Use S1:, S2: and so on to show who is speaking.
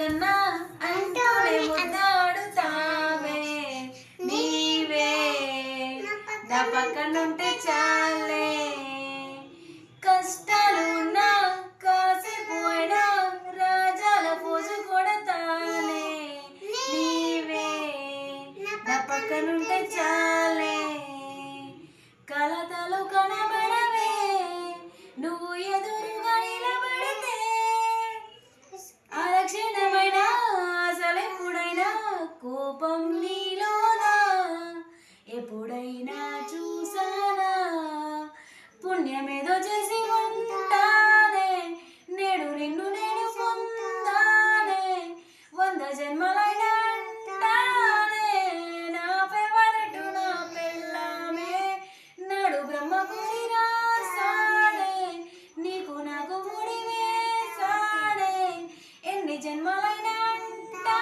S1: కన్నా అంటూనే ముద్దాడుతావే నీవే నా పక్కనుంటే చాలే కష్టాలు ఉన్నా కాసేపు అయినా రాజాల పోజు కొడతానే నీవే నా పక్కనుంటే చాలే కలతలు కనబడవే నువ్వు ఎదురుగా నిలబడితే అరక్షణమైన అసలెప్పుడైనా కోపం నీలోనా ఎప్పుడైనా చూసానా పుణ్యమేదో చేసి ఉంటానే నేడు నిన్ను నేను పొందానే 100 జన్మలైనా అంటానే నా ఫేవరెట్ నా పెళ్ళామే నడు బ్రహ్మపురి రాసాడే నీకు నాకు ముడి వేసాడే ఎన్ని జన్మలైనా అంటా